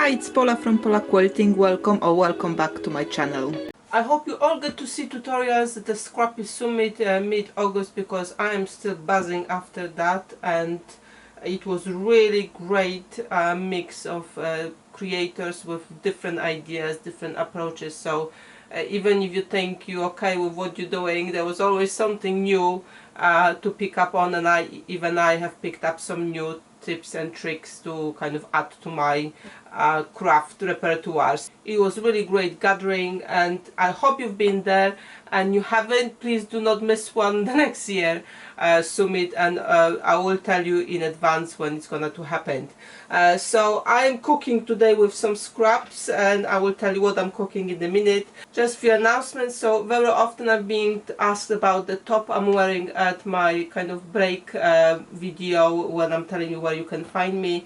Hi, it's Paula from Paula Quilting. Welcome back to my channel. I hope you all get to see tutorials at the Scrappy Summit mid-August, because I am still buzzing after that, and it was really great mix of creators with different ideas, different approaches. So even if you think you're okay with what you're doing, there was always something new to pick up on, and I have picked up some new tips and tricks to kind of add to my craft repertoire. It was really great gathering, and I hope you've been there, and you haven't, please do not miss one the next year summit, and I will tell you in advance when it's gonna to happen. So I'm cooking today with some scraps, and I will tell you what I'm cooking in a minute. Just few announcements. So very often I'm being asked about the top I'm wearing at my kind of break video when I'm telling you where you can find me.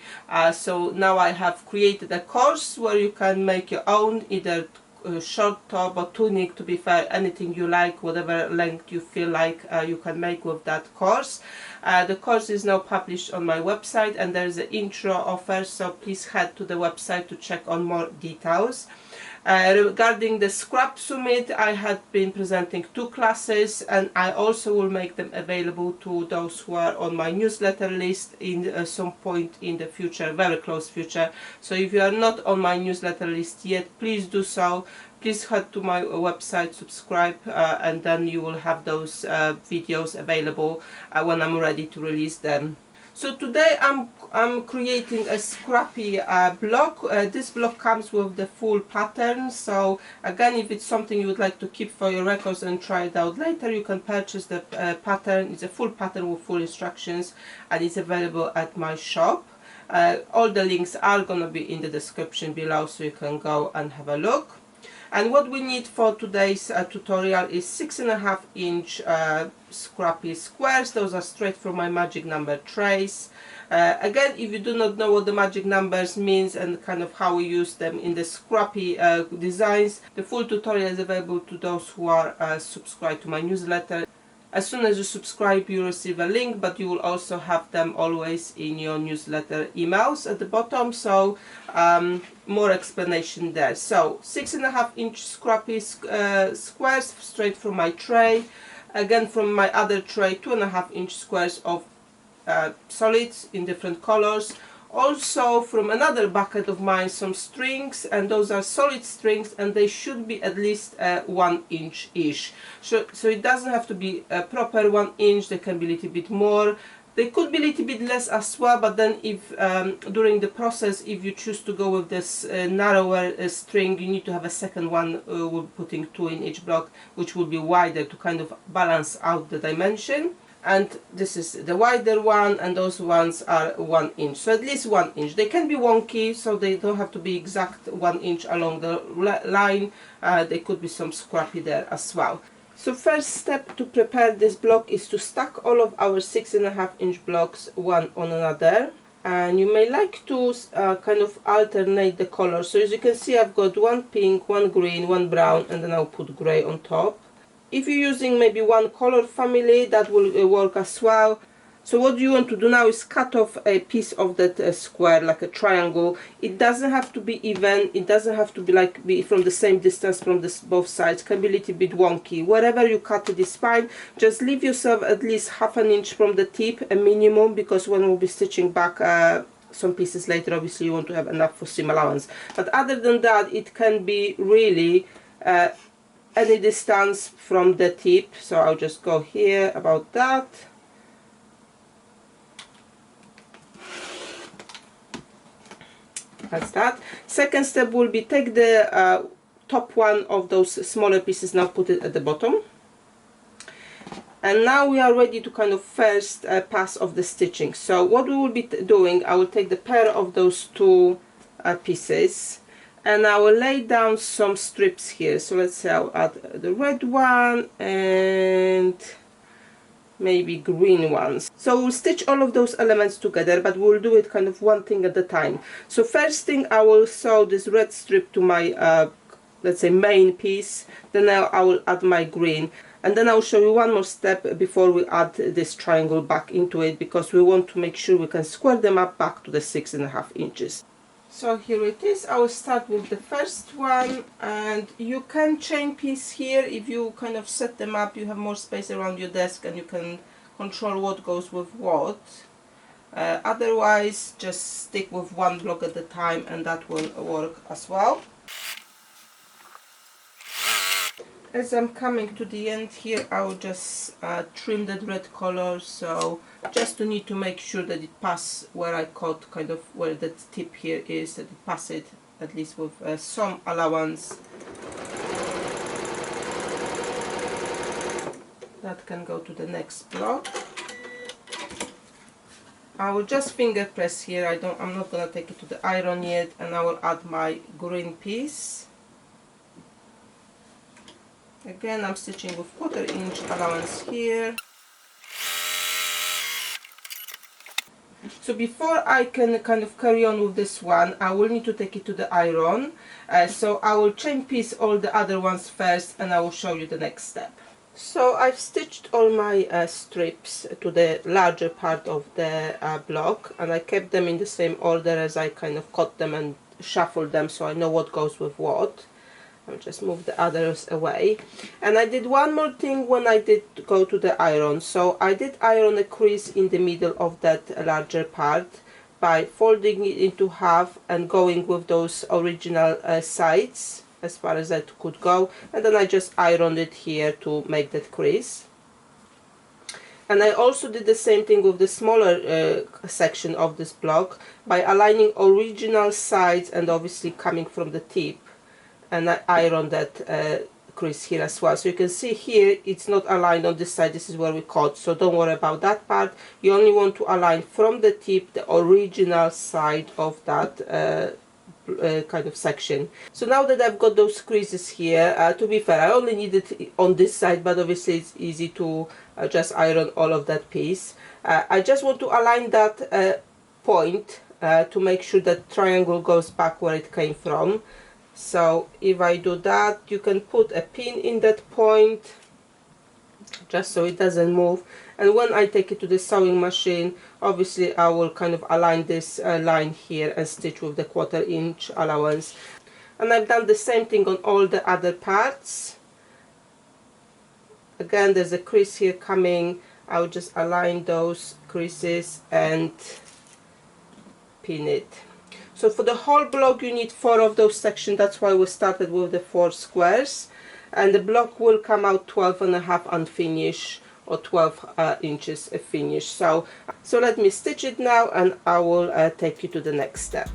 So now I have created a course where you can make your own, either short top or tunic, to be fair, anything you like, whatever length you feel like you can make with that course. The course is now published on my website, and there is an intro offer, so please head to the website to check on more details. Regarding the Scrap Summit, I had been presenting 2 classes, and I also will make them available to those who are on my newsletter list in some point in the future, very close future. So if you are not on my newsletter list yet, please do so. Please head to my website, subscribe, and then you will have those videos available when I'm ready to release them. So today I'm creating a scrappy block. This block comes with the full pattern, so again, if it's something you would like to keep for your records and try it out later, you can purchase the pattern. It's a full pattern with full instructions, and it's available at my shop. All the links are going to be in the description below, so you can go and have a look. And what we need for today's tutorial is 6.5 inch scrappy squares. Those are straight from my magic number trays. Again, if you do not know what the magic numbers means and kind of how we use them in the scrappy designs, the full tutorial is available to those who are subscribed to my newsletter. As soon as you subscribe, you receive a link, but you will also have them always in your newsletter emails at the bottom, so more explanation there. So 6.5 inch scrappy squares straight from my tray. Again, from my other tray, 2.5 inch squares of solids in different colors. Also from another bucket of mine, some strings, and those are solid strings, and they should be at least 1 inch ish. So it doesn't have to be a proper 1 inch, they can be a little bit more. They could be a little bit less as well, but then if during the process, if you choose to go with this narrower string, you need to have a second one putting 2 in each block, which will be wider to kind of balance out the dimension. And this is the wider one, and those ones are 1 inch, so at least 1 inch. They can be wonky, so they don't have to be exact 1 inch along the line. There could be some scrappy there as well. So first step to prepare this block is to stack all of our 6.5 inch blocks one on another, and you may like to kind of alternate the colors. So as you can see, I've got 1 pink, 1 green, 1 brown, and then I'll put grey on top. If you're using maybe 1 color family, that will work as well. So what you want to do now is cut off a piece of that square, like a triangle. It doesn't have to be even, it doesn't have to be from the same distance from both sides. It can be a little bit wonky. Wherever you cut it is fine. Just leave yourself at least 1/2 inch from the tip, a minimum, because when we'll be stitching back some pieces later, obviously you want to have enough for seam allowance. But other than that, it can be really any distance from the tip. So I'll just go here about that. That's that. Second step will be take the top one of those smaller pieces, now put it at the bottom. And now we are ready to kind of first pass of the stitching. So what we will be doing, I will take the pair of those 2 pieces, and I will lay down some strips here. So let's say I'll add the red one and maybe green ones. So we'll stitch all of those elements together, but we'll do it kind of one thing at a time. So first thing, I will sew this red strip to my let's say main piece, then I will add my green, and then I'll show you one more step before we add this triangle back into it, because we want to make sure we can square them up back to the 6.5 inches. So here it is. I will start with the first one, and you can chain piece here if you kind of set them up. You have more space around your desk and you can control what goes with what. Otherwise, just stick with one block at a time and that will work as well. As I'm coming to the end here, I will just trim that red color, so just to need to make sure that it passes where I cut, kind of where that tip here is, that it passes it at least with some allowance. That can go to the next block. I will just finger press here. I'm not gonna take it to the iron yet, and I will add my green piece. Again, I'm stitching with 1/4 inch allowance here. So before I can kind of carry on with this one, I will need to take it to the iron. So I will chain piece all the other ones first, and I will show you the next step. So I've stitched all my strips to the larger part of the block, and I kept them in the same order as I kind of cut them and shuffled them, so I know what goes with what. I'll just move the others away. And I did one more thing when I did go to the iron. So I did iron a crease in the middle of that larger part by folding it into half and going with those original sides as far as that could go, and then I just ironed it here to make that crease. And I also did the same thing with the smaller section of this block by aligning original sides and obviously coming from the tip, and I ironed that crease here as well. So you can see here it's not aligned on this side, this is where we cut, so don't worry about that part. You only want to align from the tip the original side of that kind of section. So now that I've got those creases here, to be fair, I only need it on this side, but obviously it's easy to just iron all of that piece. I just want to align that point to make sure that triangle goes back where it came from. So if I do that, you can put a pin in that point just so it doesn't move, and when I take it to the sewing machine, obviously I will kind of align this line here and stitch with the 1/4 inch allowance. And I've done the same thing on all the other parts. Again, there's a crease here coming. I'll just align those creases and pin it. So for the whole block you need 4 of those sections, that's why we started with the 4 squares. And the block will come out 12.5 unfinished, or 12 inches finished. So let me stitch it now, and I will take you to the next step.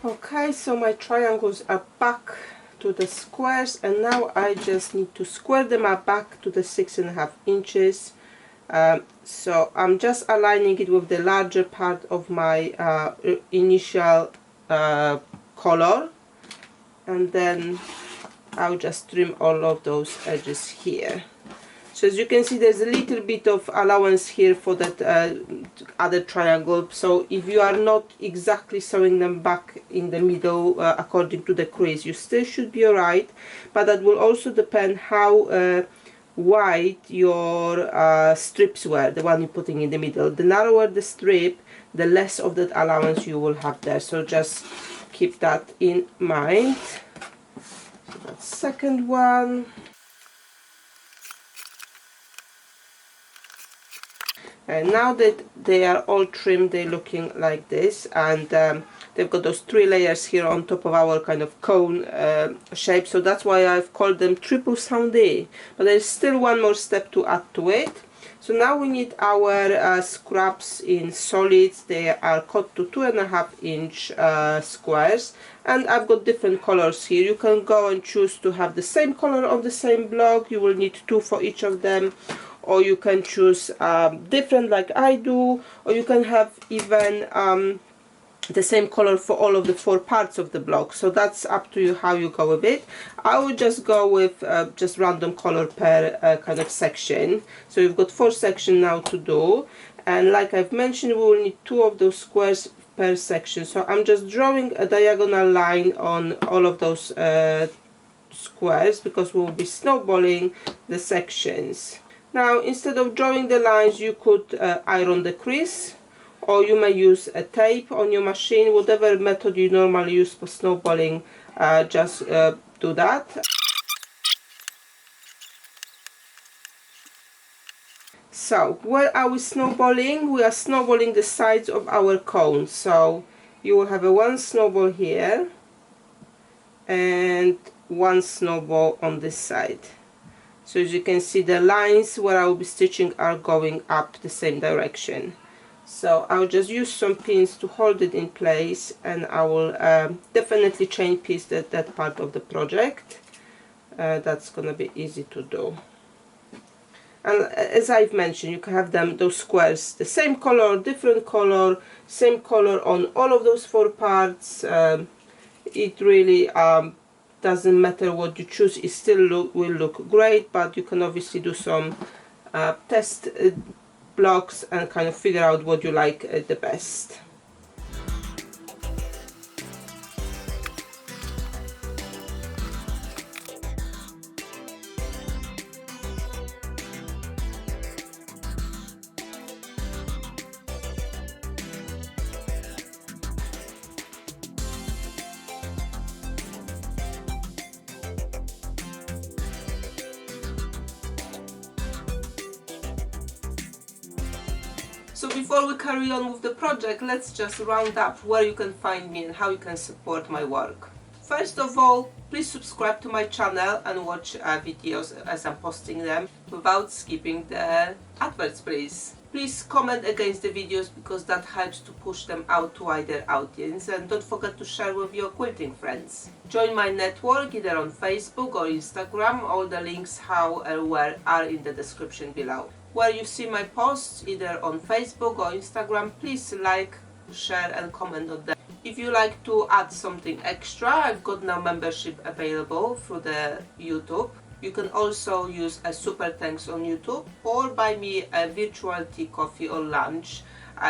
Okay, so my triangles are back to the squares, and now I just need to square them up back to the 6.5 inches. So I'm just aligning it with the larger part of my initial color, and then I'll just trim all of those edges here. So as you can see, there's a little bit of allowance here for that other triangle. So if you are not exactly sewing them back in the middle according to the crease, you still should be alright, but that will also depend how wide your strips were, the one you're putting in the middle. The narrower the strip, the less of that allowance you will have there. So just keep that in mind. So that's second one. And now that they are all trimmed, they're looking like this, and they've got those 3 layers here on top of our kind of cone shape, so that's why I've called them Triple Sundae. But there's still one more step to add to it. So now we need our scraps in solids. They are cut to 2.5 inch squares, and I've got different colors here. You can go and choose to have the same color on the same block. You will need 2 for each of them, or you can choose different like I do, or you can have even the same color for all of the 4 parts of the block. So that's up to you how you go with it. I would just go with just random color per kind of section. So you've got 4 sections now to do, and like I've mentioned, we will need 2 of those squares per section. So I'm just drawing a diagonal line on all of those squares because we'll be snowballing the sections. Now instead of drawing the lines, you could iron the crease, or you may use a tape on your machine. Whatever method you normally use for snowballing, just do that. So where are we snowballing? We are snowballing the sides of our cone. So you will have one snowball here and one snowball on this side. So as you can see, the lines where I will be stitching are going up the same direction. So I'll just use some pins to hold it in place, and I will definitely chain piece that part of the project. That's gonna be easy to do. And as I've mentioned, you can have those squares the same color, different color, same color on all of those 4 parts. It really doesn't matter what you choose, it still will look great, but you can obviously do some test blocks and kind of figure out what you like the best. So before we carry on with the project, let's just round up where you can find me and how you can support my work. First of all, please subscribe to my channel and watch videos as I'm posting them without skipping the adverts, please. Please comment against the videos because that helps to push them out to wider audience, and don't forget to share with your quilting friends. Join my network either on Facebook or Instagram. All the links how and where are in the description below. Where you see my posts either on Facebook or Instagram, please like, share and comment on them. If you like to add something extra, I've got now membership available through the YouTube. You can also use a super thanks on YouTube or buy me a virtual tea, coffee or lunch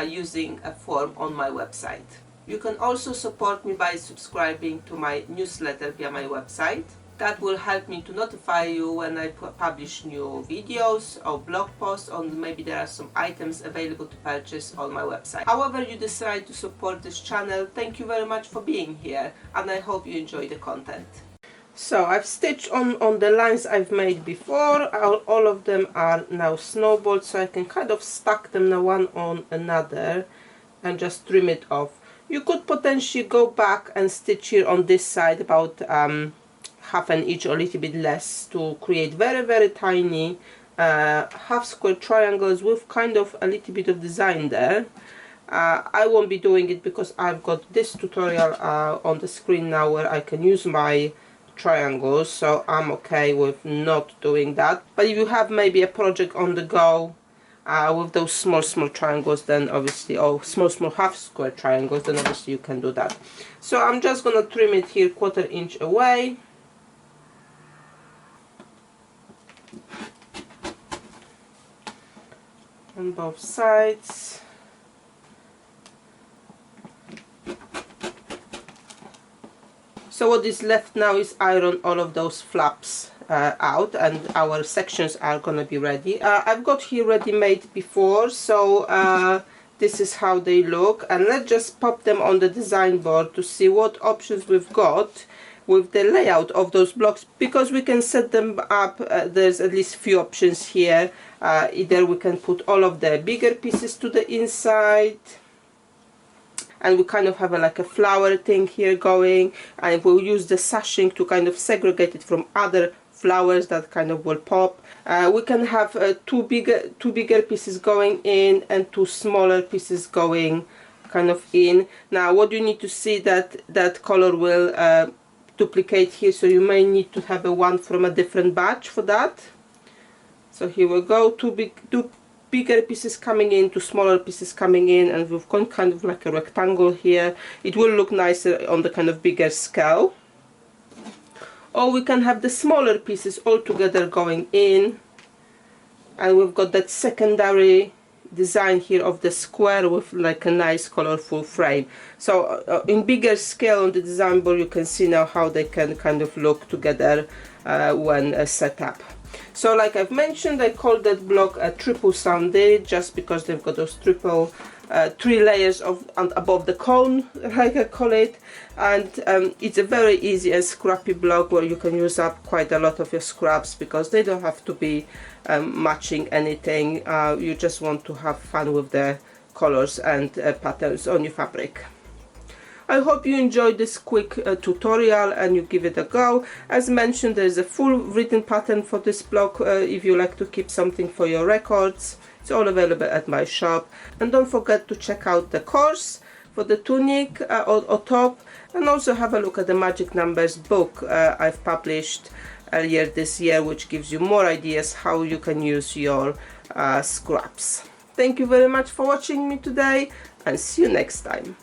using a form on my website. You can also support me by subscribing to my newsletter via my website. That will help me to notify you when I publish new videos or blog posts, or maybe there are some items available to purchase on my website. However you decide to support this channel, thank you very much for being here, and I hope you enjoy the content. So I've stitched on the lines I've made before. All of them are now snowballed, so I can kind of stack them now one on another and just trim it off. You could potentially go back and stitch here on this side about half an inch or a little bit less to create very tiny half square triangles with kind of a little bit of design there. I won't be doing it because I've got this tutorial on the screen now where I can use my triangles, so I'm okay with not doing that. But if you have maybe a project on the go with those small triangles, then obviously, or small half square triangles, then obviously you can do that. So I'm just gonna trim it here 1/4 inch away. On both sides. So what is left now is iron all of those flaps out, and our sections are gonna be ready. I've got here ready-made before, so this is how they look, and let's just pop them on the design board to see what options we've got with the layout of those blocks, because we can set them up. There's at least few options here. Either we can put all of the bigger pieces to the inside, and we kind of have like a flower thing here going, and we'll use the sashing to kind of segregate it from other flowers that kind of will pop. We can have two bigger pieces going in and 2 smaller pieces going kind of in. Now what you need to see that color will duplicate here, so you may need to have one from a different batch for that. So here we go, two bigger pieces coming in, 2 smaller pieces coming in, and we've got kind of like a rectangle here. It will look nicer on the kind of bigger scale. Or we can have the smaller pieces all together going in, and we've got that secondary design here of the square with like a nice colorful frame. So in bigger scale on the design board you can see now how they can kind of look together when set up. So like I've mentioned, I call that block a Triple Sundae just because they've got those triple 3 layers of above the cone, like I call it, and it's a very easy and scrappy block where you can use up quite a lot of your scraps because they don't have to be matching anything. You just want to have fun with the colors and patterns on your fabric. I hope you enjoyed this quick tutorial and you give it a go. As mentioned, there is a full written pattern for this block if you like to keep something for your records. It's all available at my shop. And don't forget to check out the course for the tunic or top, and also have a look at the Magic Numbers book I've published earlier this year, which gives you more ideas how you can use your scraps. Thank you very much for watching me today, and see you next time.